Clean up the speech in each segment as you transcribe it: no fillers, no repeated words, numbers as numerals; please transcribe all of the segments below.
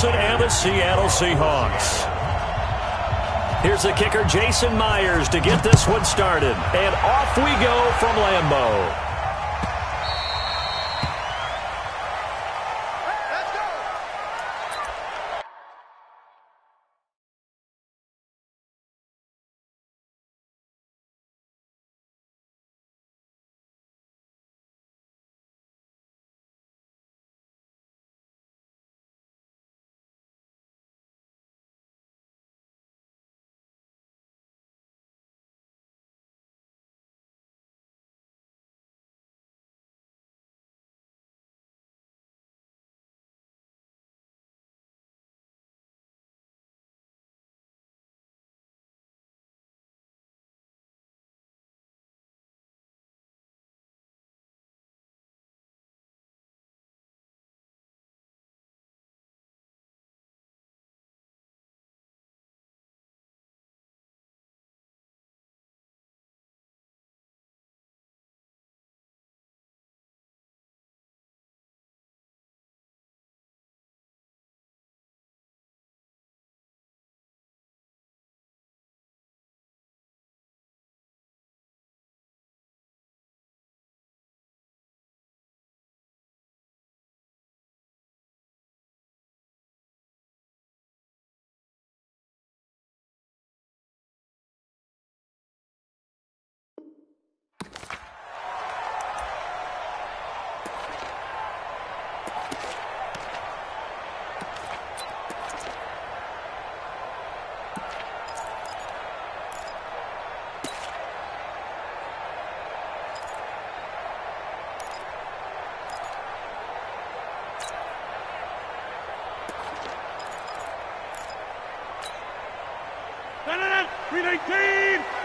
And the Seattle Seahawks. Here's the kicker, Jason Myers, to get this one started. And off we go from Lambeau.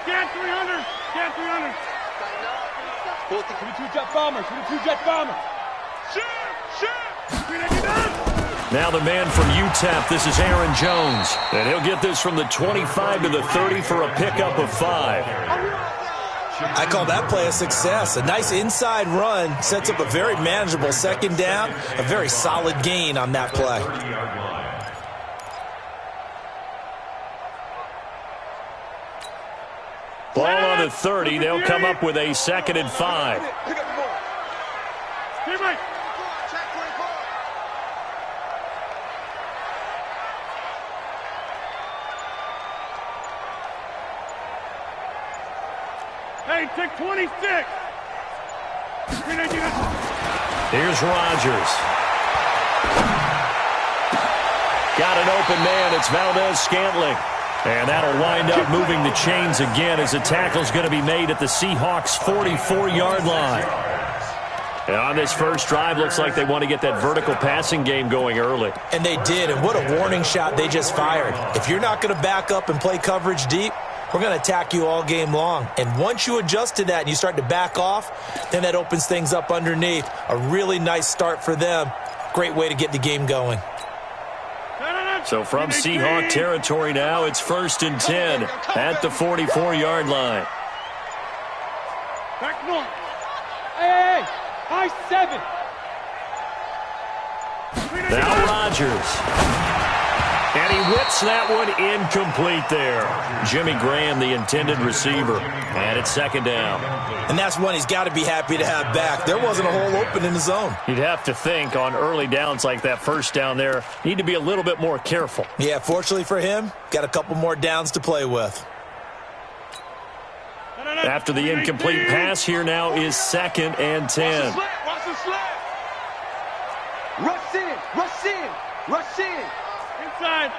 Get 300! Get 300! 22 jet bombers! 22 jet bombers! Now the man from UTEP, this is Aaron Jones. And he'll get this from the 25 to the 30 for a pickup of 5. I call that play a success. A nice inside run sets up a very manageable second down. A very solid gain on that play. Ball on the 30. They'll come up with a 2nd and 5. Hey, take 26. Here's Rodgers. Got an open man. It's Valdez-Scantling. And that'll wind up moving the chains again as the tackle's going to be made at the Seahawks' 44-yard line. And on this first drive, looks like they want to get that vertical passing game going early. And they did, and what a warning shot they just fired. If you're not going to back up and play coverage deep, we're going to attack you all game long. And once you adjust to that and you start to back off, then that opens things up underneath. A really nice start for them. Great way to get the game going. So from Seahawk territory now, it's 1st and 10 at the 44-yard line. Back north. Hey, high 7. Now Rodgers. And he whips that one incomplete there. Jimmy Graham, the intended receiver. And it's 2nd down. And that's one he's got to be happy to have back. There wasn't a hole open in the zone. You'd have to think on early downs like that first down there, need to be a little bit more careful. Yeah, fortunately for him, got a couple more downs to play with. After the incomplete pass, here now is 2nd and 10. Watch the slap. Rush in, rush in, rush in. Inside.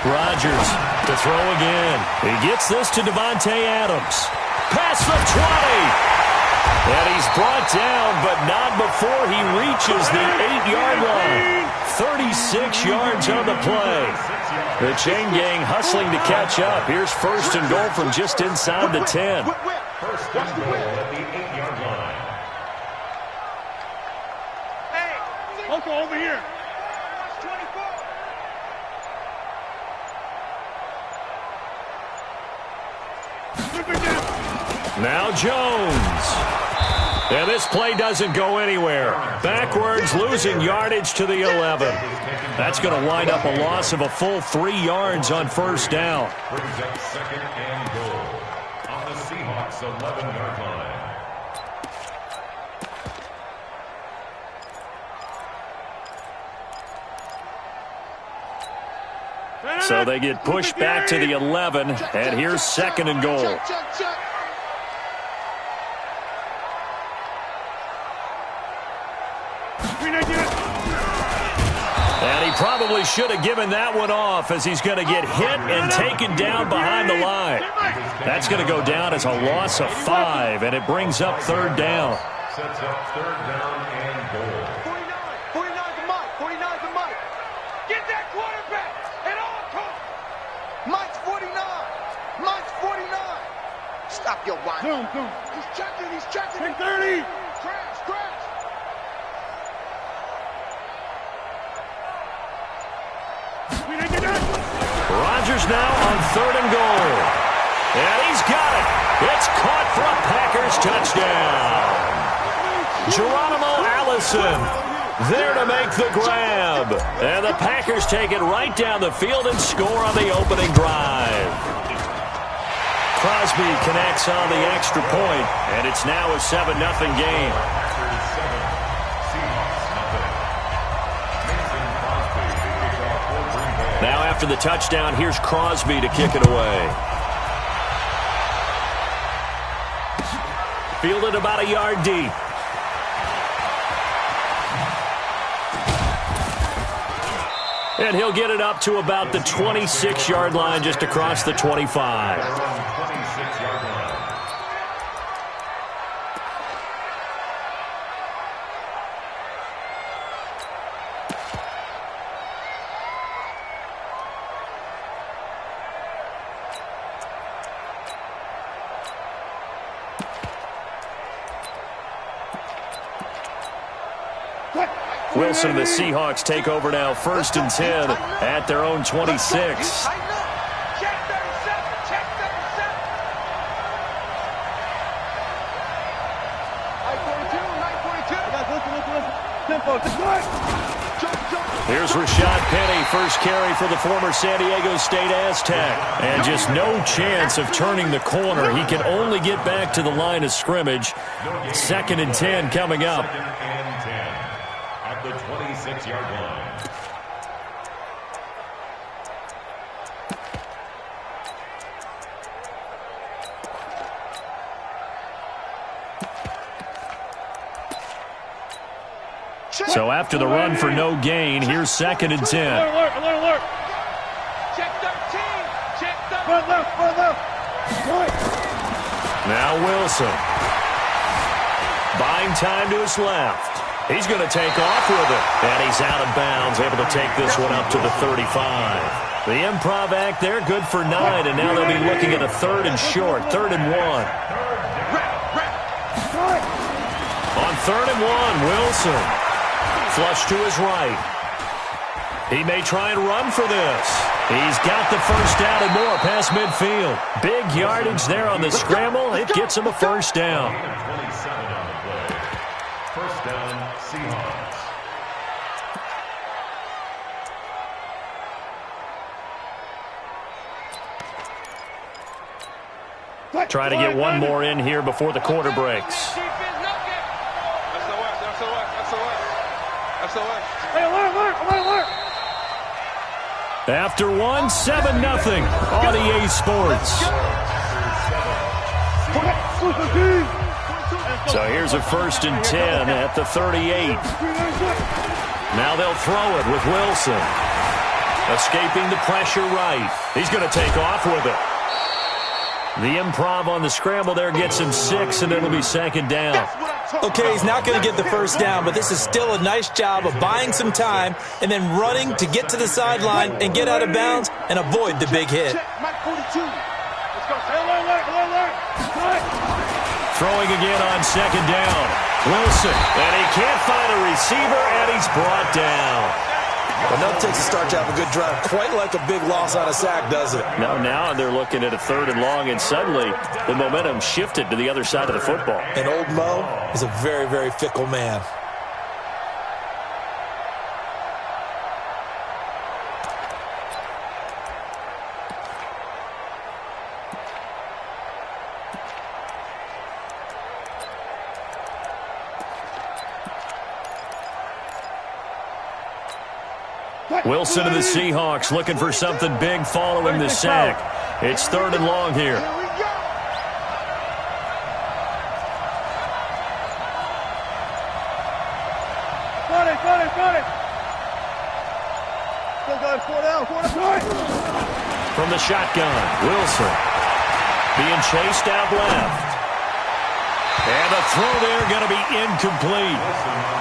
Rodgers to throw again. He gets this to Devontae Adams. Pass for 20. And he's brought down, but not before he reaches the 8-yard line. 36 yards on the play. The chain gang hustling to catch up. Here's 1st and goal from just inside the 10. First and goal at the 8-yard line. Hey, Uncle, over here. 24. Now Jones. And this play doesn't go anywhere. Backwards, losing yardage to the 11. That's going to wind up a loss of a full 3 yards on first down. Brings up second and goal on the Seahawks 11-yard line. So they get pushed back to the 11, and here's second and goal. And he probably should have given that one off, as he's going to get hit and taken down behind the line. That's going to go down as a loss of 5, and it brings up third down. Sets up third down and goal. 49 to Mike. 49 to Mike. Get that quarterback at all costs. Mike's 49. Mike's 49. Stop your whine. He's checking. He's checking. 30. Crash. Rodgers now on third and goal. And he's got it. It's caught for a Packers touchdown. Geronimo Allison there to make the grab. And the Packers take it right down the field and score on the opening drive. Crosby connects on the extra point, and it's now a 7-0 game. Now after the touchdown, here's Crosby to kick it away. Fielded about a yard deep. And he'll get it up to about the 26-yard line, just across the 25. Wilson and the Seahawks take over now, 1st and 10 at their own 26. Check 37. Check 37. Here's Rashad Penny, first carry for the former San Diego State Aztec. And just no chance of turning the corner. He can only get back to the line of scrimmage. 2nd and 10 coming up. The 26-yard line. So after the run for no gain, here's 2nd and 10. Alert. Check 13. Check 13. Left. Now Wilson. Buying time to his left. He's going to take off with it. And he's out of bounds, able to take this one up to the 35. The improv act there, good for 9, and now they'll be looking at a 3rd and short, 3rd and 1. On 3rd and 1, Wilson. Flush to his right. He may try and run for this. He's got the first down and more past midfield. Big yardage there on the scramble. It gets him a first down. 27 on the play. First down, Seahawks. Try to get one more in here before the quarter breaks. After one, 7-0 on EA Sports. So here's a 1st and 10 at the 38. Now they'll throw it with Wilson. Escaping the pressure right. He's going to take off with it. The improv on the scramble there gets him 6, and it'll be 2nd down. Okay, he's not going to get the first down, but this is still a nice job of buying some time and then running to get to the sideline and get out of bounds and avoid the big hit. Throwing again on 2nd down. Wilson, and he can't find a receiver, and he's brought down. Well, nothing takes a start to have a good drive, quite like a big loss on a sack, doesn't it? No, now they're looking at a 3rd and long, and suddenly the momentum shifted to the other side of the football. And old Mo is a very, very fickle man. Wilson and the Seahawks looking for something big following the sack. It's 3rd and long here. Got it. Still got 4 down. From the shotgun, Wilson being chased out left. And the throw there going to be incomplete.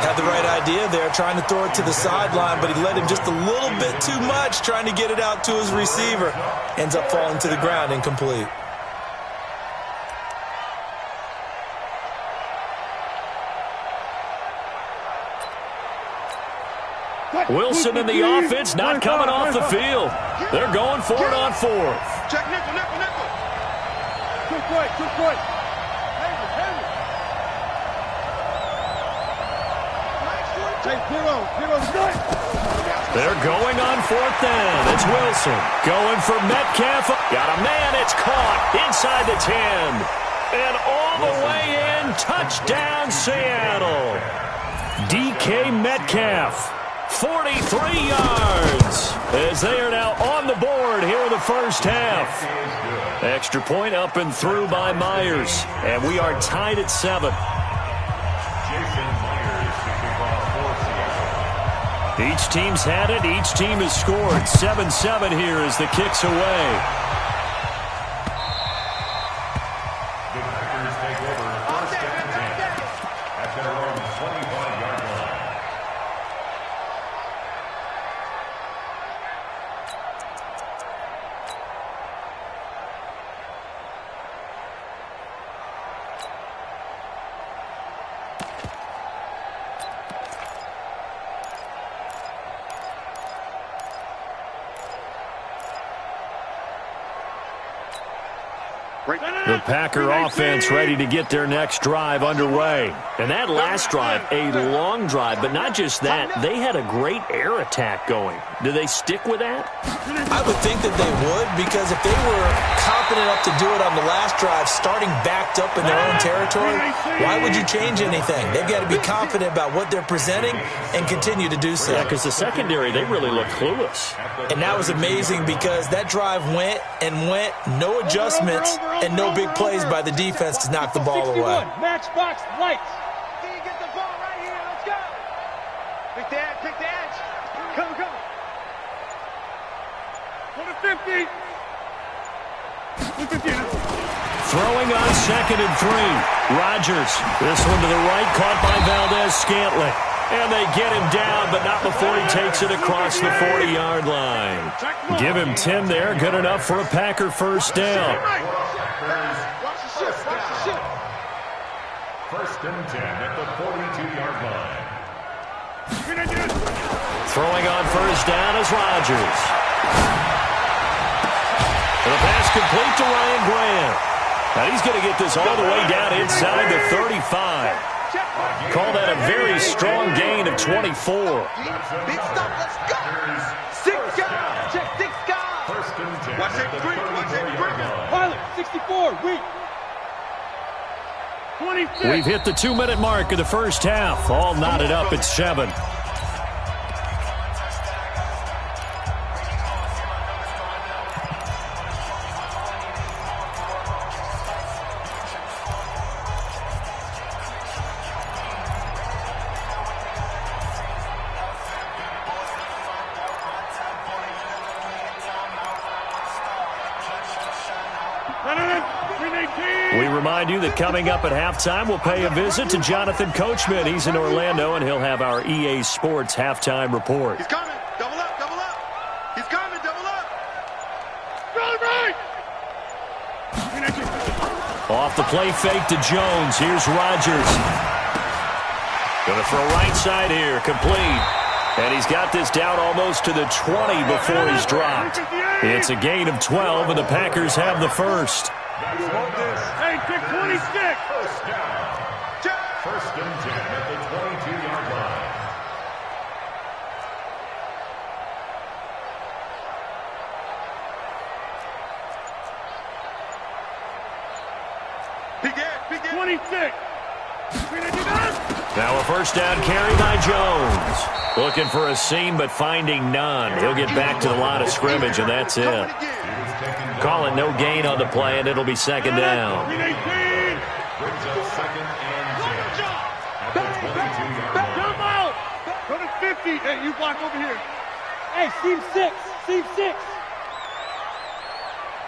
Had the right idea there, trying to throw it to the sideline, but he led him just a little bit too much, trying to get it out to his receiver. Ends up falling to the ground, incomplete. Wilson and the offense not coming off the field. They're going for it on 4th. Check nickel. Too quick. They're going on 4th down. It's Wilson going for Metcalf. Got a man. It's caught inside the 10. And all the way in. Touchdown, Seattle. DK Metcalf. 43 yards as they are now on the board here in the first half. Extra point up and through by Myers. And we are tied at 7. Each team's had it. Each team has scored. 7-7 here as the kick's away. The Packers take over 1st and 10 at their own 25-yard line. The Packer offense ready to get their next drive underway. And that last drive, a long drive, but not just that, they had a great air attack going. Do they stick with that? I would think that they would, because if they were confident enough to do it on the last drive, starting backed up in their own territory, why would you change anything? They've got to be confident about what they're presenting and continue to do so. Yeah, because the secondary, they really look clueless. And that was amazing because that drive went, no adjustments, and no big plays by the defense to knock the ball away. Matchbox lights. Can you get the ball right here? Let's go. Pick the edge. Come. Go to 50. Throwing on 2nd and 3. Rodgers. This one to the right, caught by Valdez-Scantling. And they get him down, but not before he takes it across the 40-yard line. Give him 10 there. Good enough for a Packer first down. First and 10 at the 42-yard line. Throwing on first down is Rodgers. And the pass complete to Ryan Grant. Now he's going to get this all the way down inside the 35. Call that a very strong gain of 24. Big stop, let's go. 6 guys. Check 6 guys. First and 10 Watch at that the green. 34-yard line. Pilot, 64, weak. 26. We've hit the 2-minute mark of the first half. All knotted up at 7. We remind you that coming up at halftime, we'll pay a visit to Jonathan Coachman. He's in Orlando, and he'll have our EA Sports halftime report. He's coming. Double up. He's coming. Double up. Right. Off the play fake to Jones. Here's Rodgers. Going to throw right side here. Complete. And he's got this down almost to the 20 before he's dropped. It's a gain of 12, and the Packers have the first. Hey, pick 26. First down. First and 10 at the 22-yard line. Begin. 26. Now a first down carry by Jones. Looking for a seam, but finding none. He'll get back to the line of scrimmage, and that's it. Calling no gain on the play, and it'll be second down. Brings up second and 10 at the 22-yard line. Jump out. Go to 50. Hey, you block over here. Hey, seam 6. Seam 6.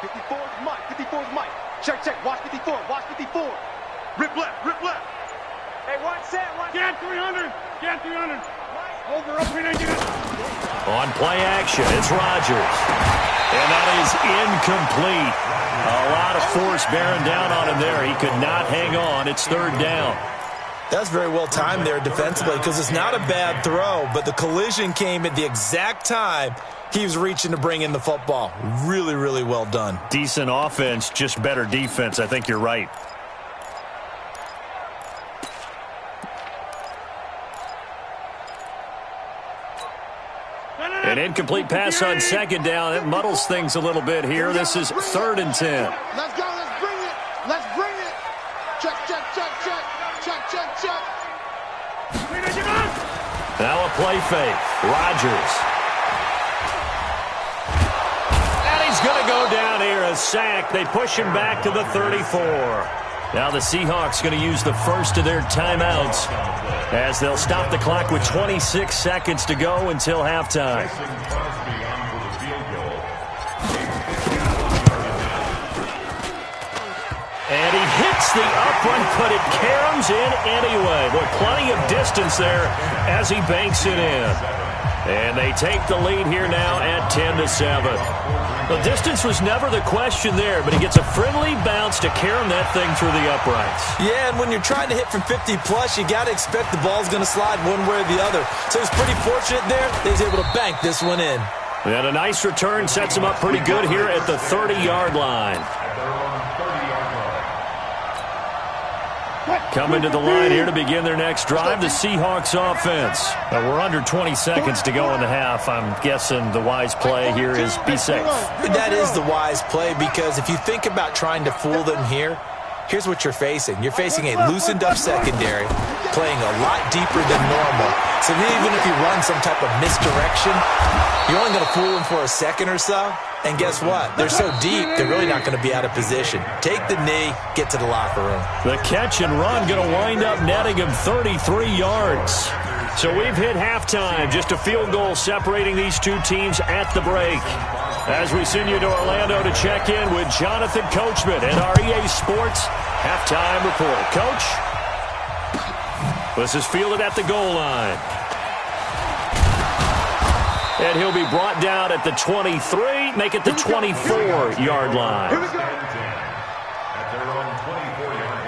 54 is Mike. 54 is Mike. Check. Watch 54. Watch 54. Rip left. Hey, one set. Get 300. Get 300. Over, up, 390. On play action, it's Rodgers. And that is incomplete. A lot of force bearing down on him there. He could not hang on. It's third down. That's very well timed there defensively because it's not a bad throw, but the collision came at the exact time he was reaching to bring in the football. Really, really well done. Decent offense, just better defense. I think you're right. An incomplete pass on second down. It muddles things a little bit here. This is third and 10. Let's go. Let's bring it. Check. Now a play fake. Rodgers. And he's going to go down here. A sack. They push him back to the 34. Now the Seahawks going to use the first of their timeouts as they'll stop the clock with 26 seconds to go until halftime. And he hits the upright, but it caroms in anyway. Boy, plenty of distance there as he banks it in. And they take the lead here now at 10-7. The distance was never the question there, but he gets a friendly bounce to carom that thing through the uprights. Yeah, and when you're trying to hit from 50-plus, you got to expect the ball's going to slide one way or the other. So he's pretty fortunate there that he's able to bank this one in. And a nice return sets him up pretty good here at the 30-yard line. Coming to the line here to begin their next drive, the Seahawks offense. We're under 20 seconds to go in the half. I'm guessing the wise play here is be safe. That is the wise play because if you think about trying to fool them here, here's what you're facing. You're facing a loosened up secondary, playing a lot deeper than normal. So even if you run some type of misdirection, you're only going to fool them for a second or so. And guess what? They're so deep, they're really not going to be out of position. Take the knee, get to the locker room. The catch and run going to wind up netting him 33 yards. So we've hit halftime. Just a field goal separating these two teams at the break. As we send you to Orlando to check in with Jonathan Coachman at our EA Sports Halftime Report. Coach, this is fielded at the goal line. And he'll be brought down at the 23, make it the 24-yard line. Here we go. At their own 24-yard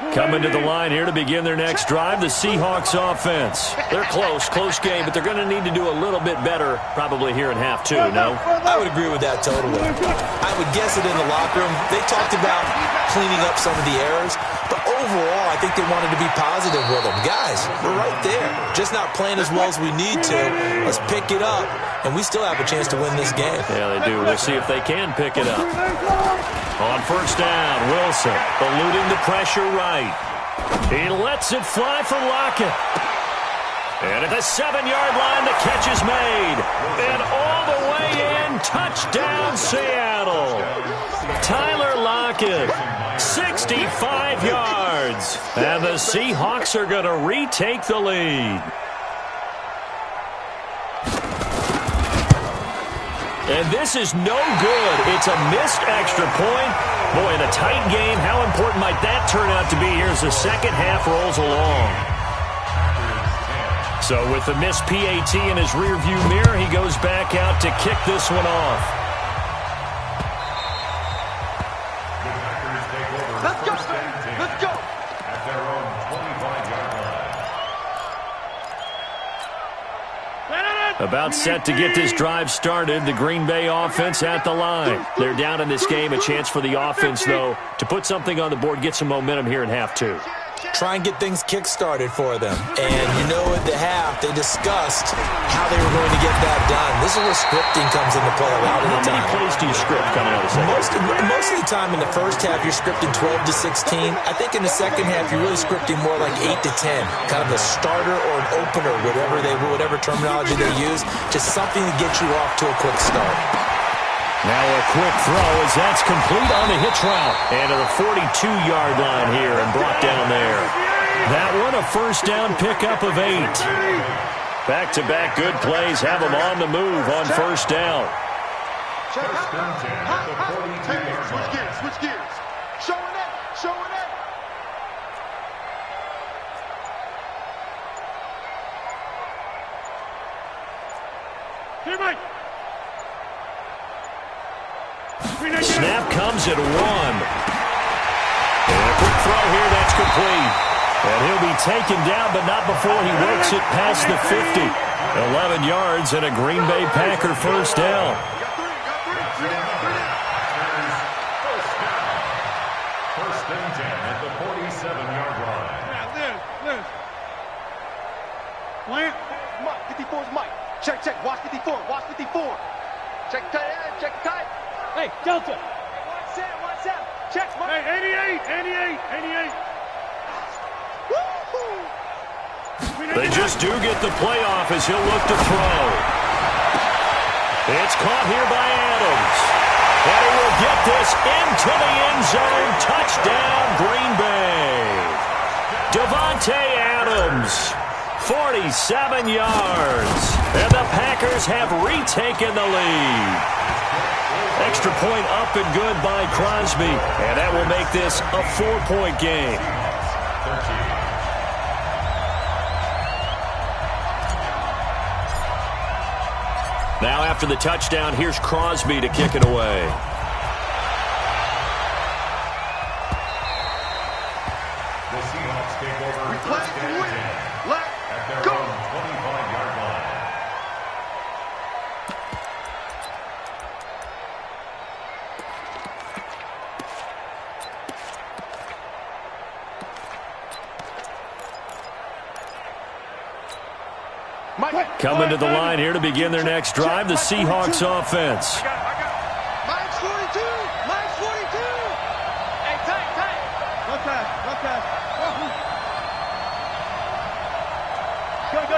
line. Coming to the line here to begin their next drive, the Seahawks offense. They're close game, but they're going to need to do a little bit better probably here in half two, no? I would agree with that totally. I would guess it in the locker room. They talked about cleaning up some of the errors, but overall, I think they wanted to be positive with them. Guys, we're right there. Just not playing as well as we need to. Let's pick it up, and we still have a chance to win this game. Yeah, they do. We'll see if they can pick it up. On first down, Wilson eluding the pressure right. He lets it fly for Lockett. And at the 7-yard line, the catch is made. And all the way in, touchdown Seattle. Tyler Lockett, 65 yards. And the Seahawks are going to retake the lead. And this is no good. It's a missed extra point. Boy, in a tight game, how important might that turn out to be here as the second half rolls along? So with the missed PAT in his rearview mirror, he goes back out to kick this one off. The Packers About set to get this drive started. The Green Bay offense at the line. They're down in this game. A chance for the offense, though, to put something on the board, get some momentum here in half two. Try and get things kick-started for them. And you know at the half, they discussed how they were going to get that done. This is where scripting comes into play a lot of the time. How many plays do you script coming out of the second? Most of the time in the first half, you're scripting 12 to 16. I think in the second half, you're really scripting more like 8 to 10. Kind of a starter or an opener, whatever terminology they use. Just something to get you off to a quick start. Now a quick throw as that's complete on the hitch route. And to the 42-yard line here and brought down there. That one a first down pickup of 8. Back-to-back good plays have them on the move on first down. First down 10 at the 42-yard line. Switch gears. Showing it. Here, Mike. Snap comes at 1. And a quick throw here, that's complete. And he'll be taken down, but not before he works it past the 50. 11 yards and a Green Bay Packer first down. First and 10 at the 47-yard line. Yeah, Liz. Plant. Mike, 54 is Mike. Check. Watch 54. Check tight. Hey, Delta. Watch set. Check, Mike. Hey, 88. They just do get the playoff as he'll look to throw. It's caught here by Adams. And he will get this into the end zone. Touchdown, Green Bay. Davante Adams, 47 yards. And the Packers have retaken the lead. Extra point up and good by Crosby. And that will make this a 4-point game. Now after the touchdown, here's Crosby to kick it away. The Seahawks take over first and 10 at their own 25-yard line. Coming to the line here to begin their next drive, the Seahawks offense. Mike's 42. Hey, tight. Left pass.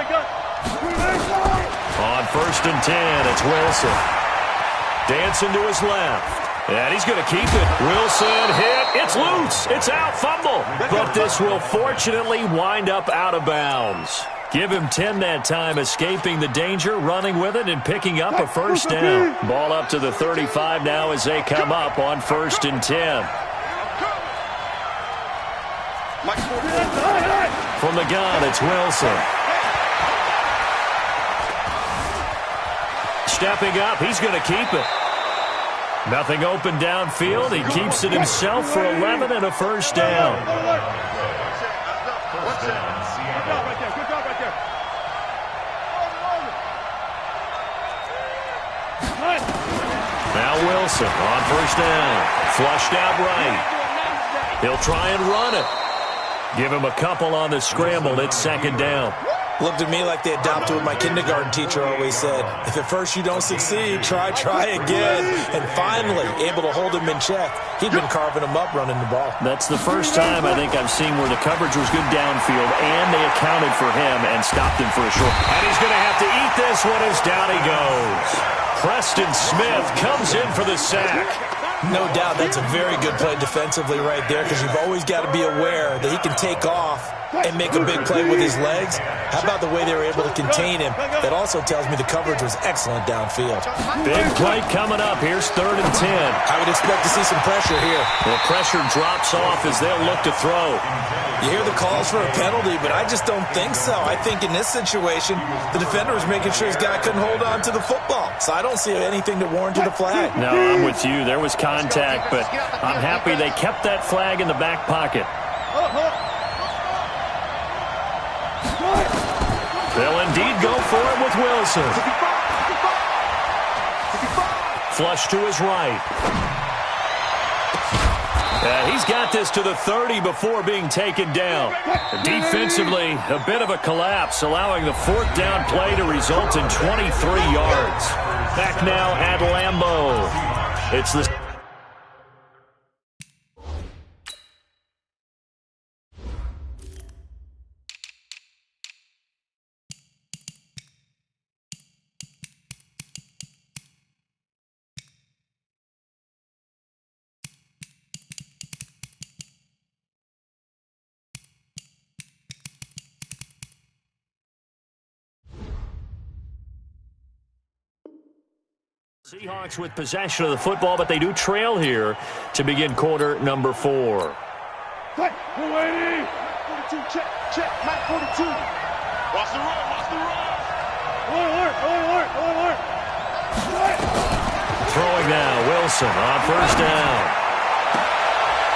Go. On first and 10, it's Wilson. Dancing to his left. And he's going to keep it. Wilson hit. It's loose. It's out. Fumble. But this will fortunately wind up out of bounds. Give him 10 that time, escaping the danger, running with it, and picking up a first down. Ball up to the 35 now as they come up on first and 10. From the gun, it's Wilson. Stepping up, he's going to keep it. Nothing open downfield. He keeps it himself for 11 and a first down. First down, Seattle. Good job right there. Now Wilson on first down. Flushed out right. He'll try and run it. Give him a couple on the scramble. It's second down. Looked at me like they adopted what my kindergarten teacher always said. If at first you don't succeed, try again. And finally, able to hold him in check. He'd been carving him up running the ball. That's the first time I think I've seen where the coverage was good downfield, and they accounted for him and stopped him for a short. And he's going to have to eat this one as down he goes. Preston Smith comes in for the sack. No doubt that's a very good play defensively right there, because you've always got to be aware that he can take off and make a big play with his legs. How about the way they were able to contain him? That also tells me the coverage was excellent downfield. Big play coming up. Here's third and 10. I would expect to see some pressure here. The pressure drops off as they'll look to throw. You hear the calls for a penalty, but I just don't think so. I think in this situation, the defender was making sure his guy couldn't hold on to the football. So I don't see anything to warrant a flag. No, I'm with you. There was contact, but I'm happy they kept that flag in the back pocket. They'll indeed go for it with Wilson. 55. Flush to his right. He's got this to the 30 before being taken down. Defensively, a bit of a collapse, allowing the fourth down play to result in 23 yards. Back now at Lambeau. It's the... Seahawks with possession of the football, but they do trail here to begin quarter number 4. Mike 42, check, Mike 42. Watch the run. Alert. Throwing now, Wilson on first down.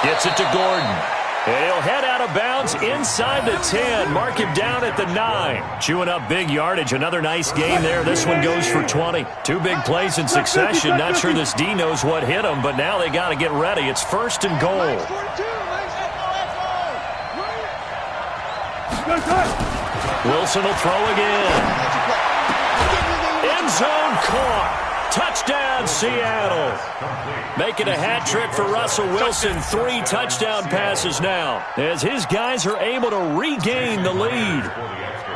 Gets it to Gordon. And he'll head out of bounds inside the 10. Mark him down at the 9. Chewing up big yardage. Another nice game there. This one goes for 20. 2 big plays in succession. Not sure this D knows what hit him, but now they got to get ready. It's first and goal. Wilson will throw again. End zone caught. Touchdown, Seattle. Making a hat trick for Russell Wilson. 3 touchdown passes now as his guys are able to regain the lead.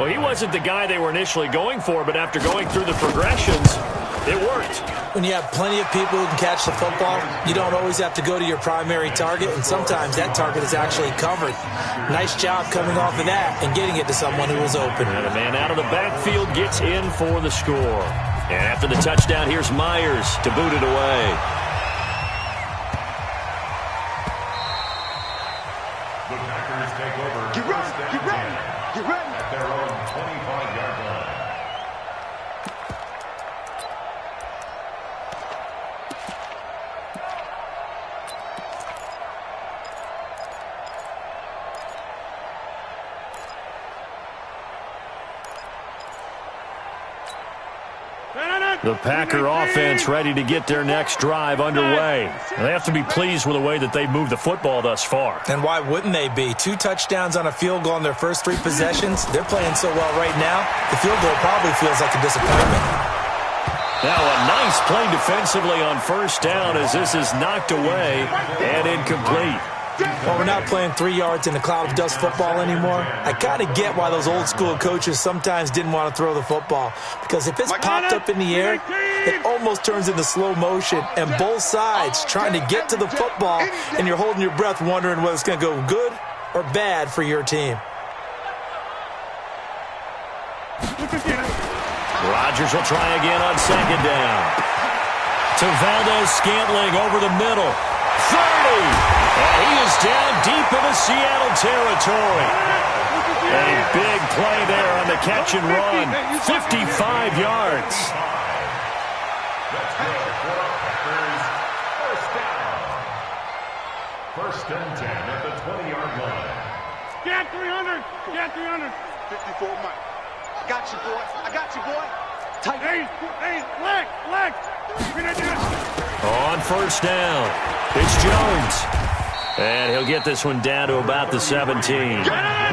Well, he wasn't the guy they were initially going for, but after going through the progressions, it worked. When you have plenty of people who can catch the football, you don't always have to go to your primary target, and sometimes that target is actually covered. Nice job coming off of that and getting it to someone who was open. And a man out of the backfield gets in for the score. And after the touchdown, here's Myers to boot it away. The Packers take over. Get ready. At their own 25-yard line. The Packer offense ready to get their next drive underway. They have to be pleased with the way that they've moved the football thus far. And why wouldn't they be? 2 touchdowns on a field goal in their first 3 possessions. They're playing so well right now, the field goal probably feels like a disappointment. Now a nice play defensively on first down as this is knocked away and incomplete. Well, we're not playing 3 yards in a cloud of dust football anymore. I kind of get why those old school coaches sometimes didn't want to throw the football. Because if it's popped up in the air, it almost turns into slow motion. And both sides trying to get to the football, and you're holding your breath wondering whether it's going to go good or bad for your team. Rodgers will try again on second down. To Valdez-Scantling over the middle. 30! And he is down deep into Seattle territory. A big play there on the catch and run. 55 yards. That's good for Packers. First down. First and 10 at the 20-yard line. Get 300. 54, Mike. I got you, boy. Tight. Hey, leg. On first down, it's Jones. And he'll get this one down to about the 17.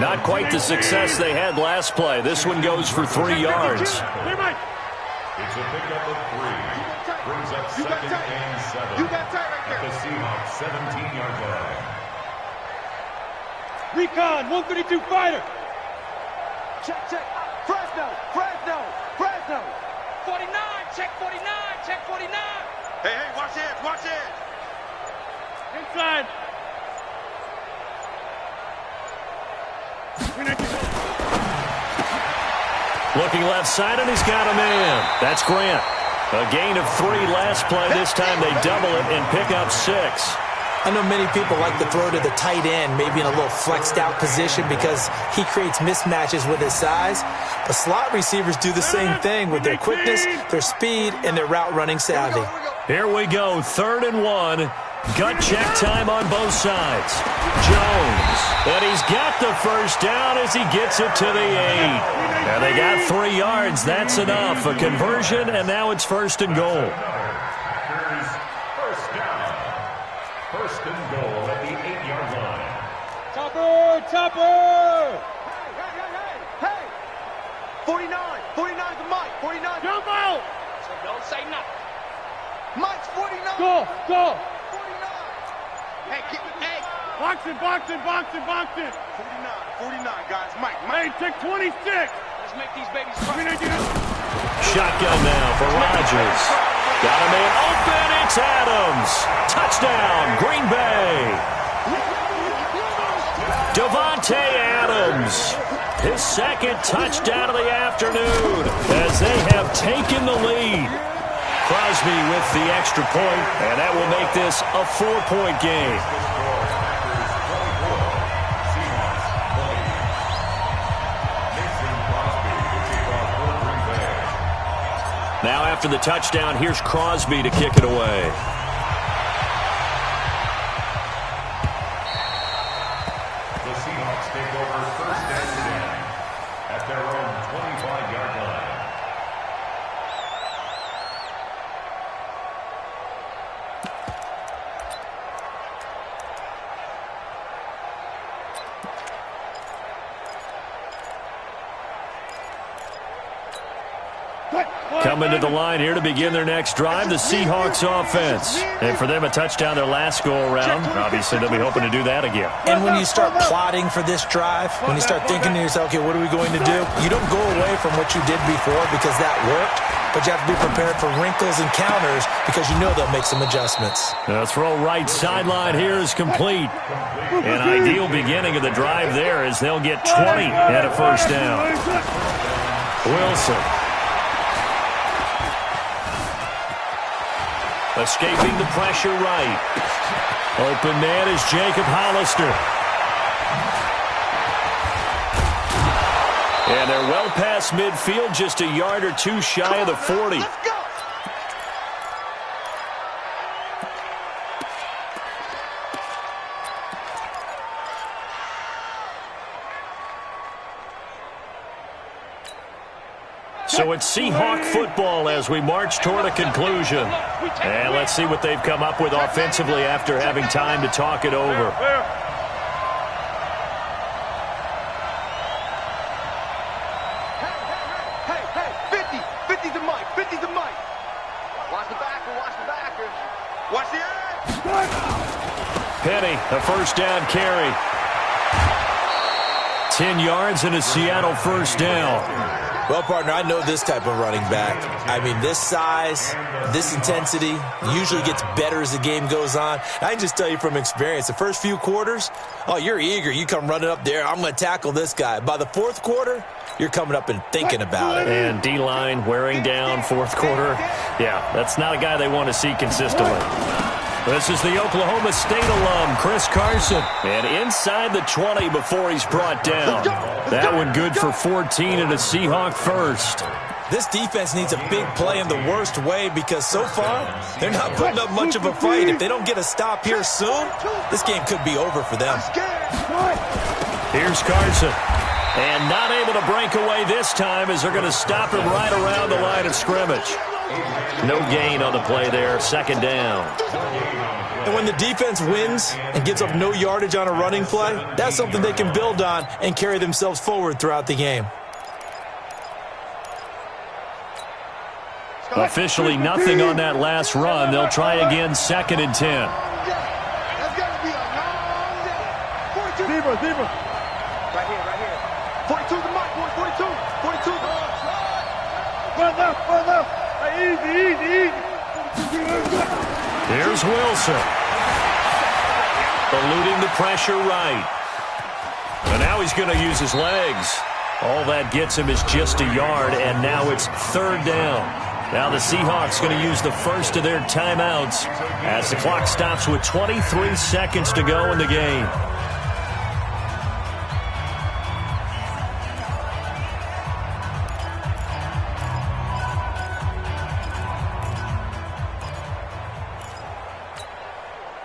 Not quite the success they had last play. This one goes for 3 yards. It's a pickup of 3. Brings up second and 7. You got tight right at the Seahawks 17-yard line. Recon, 132 fighter. Check. Fresno. 49, check 49. Hey, watch it. Inside. Looking left side, and he's got a man. That's Grant. A gain of 3 last play. This time they double it and pick up 6. I know many people like to throw to the tight end, maybe in a little flexed out position because he creates mismatches with his size. But slot receivers do the same thing with their quickness, their speed, and their route running savvy. Here we go, 3rd and 1 Gut check time on both sides. Jones. And he's got the first down as he gets it to the 8. And they got 3 yards. That's enough. A conversion, and now it's 1st and goal. First down. 1st and goal at the 8-yard line. Topper! Hey! 49! 49's the Mike! 49's the Jump out! So don't say nothing. Mike's 49! Go! 49! Hey, hey! Boxing! 49, guys. Mike. Hey, take 26! Let's make these babies cry. Shotgun now for Rodgers. Got a man open. It's Adams. Touchdown, Green Bay. Davante Adams. His 2nd touchdown of the afternoon as they have taken the lead. Crosby with the extra point, and that will make this a 4-point game. Now after the touchdown, here's Crosby to kick it away. The Seahawks take over 1st and 10 at their own 25-yard line. Coming to the line here to begin their next drive, the Seahawks offense. And for them, a touchdown their last go-around. Obviously, they'll be hoping to do that again. And when you start plotting for this drive, when you start thinking to yourself, okay, what are we going to do? You don't go away from what you did before because that worked, but you have to be prepared for wrinkles and counters because you know they'll make some adjustments. The throw right sideline here is complete. An ideal beginning of the drive there as they'll get 20 at a 1st down. Wilson. Escaping the pressure right. Open man is Jacob Hollister. And they're well past midfield, just a yard or 2 shy of the 40. Let's go! So it's Seahawk football as we march toward a conclusion. And let's see what they've come up with offensively after having time to talk it over. Hey, 50's the Mike, 50's the Mike. Watch the backer. Watch the edge. Penny, a 1st down carry. 10 yards and a Seattle 1st down. Well, partner, I know this type of running back. I mean, this size, this intensity usually gets better as the game goes on. I can just tell you from experience, the first few quarters, oh, you're eager. You come running up there, I'm going to tackle this guy. By the 4th quarter, you're coming up and thinking about it. And D-line wearing down 4th quarter. Yeah, that's not a guy they want to see consistently. This is the Oklahoma State alum, Chris Carson. And inside the 20 before he's brought down. That one good for 14 and a Seahawk 1st. This defense needs a big play in the worst way because so far, they're not putting up much of a fight. If they don't get a stop here soon, this game could be over for them. Here's Carson. And not able to break away this time as they're going to stop him right around the line of scrimmage. No gain on the play there, 2nd down. And when the defense wins and gives up no yardage on a running play, that's something they can build on and carry themselves forward throughout the game. Officially nothing on that last run. They'll try again, 2nd and 10. That's got to be a long day. 42. Zebra. Right here. 42 the Mike, boy. 42. 42 the Run left. Easy. Here's Wilson. Eluding the pressure right. And now he's going to use his legs. All that gets him is just a yard, and now it's 3rd down. Now the Seahawks going to use the first of their timeouts as the clock stops with 23 seconds to go in the game.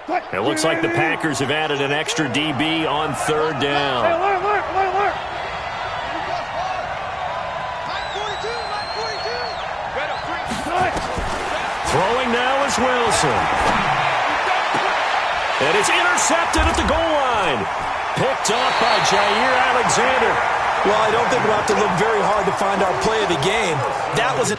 It looks like the Packers have added an extra DB on third down. Hey, alert. Throwing now is Wilson. And it's intercepted at the goal line. Picked off by Jair Alexander. Well, I don't think we'll have to look very hard to find our play of the game. That was an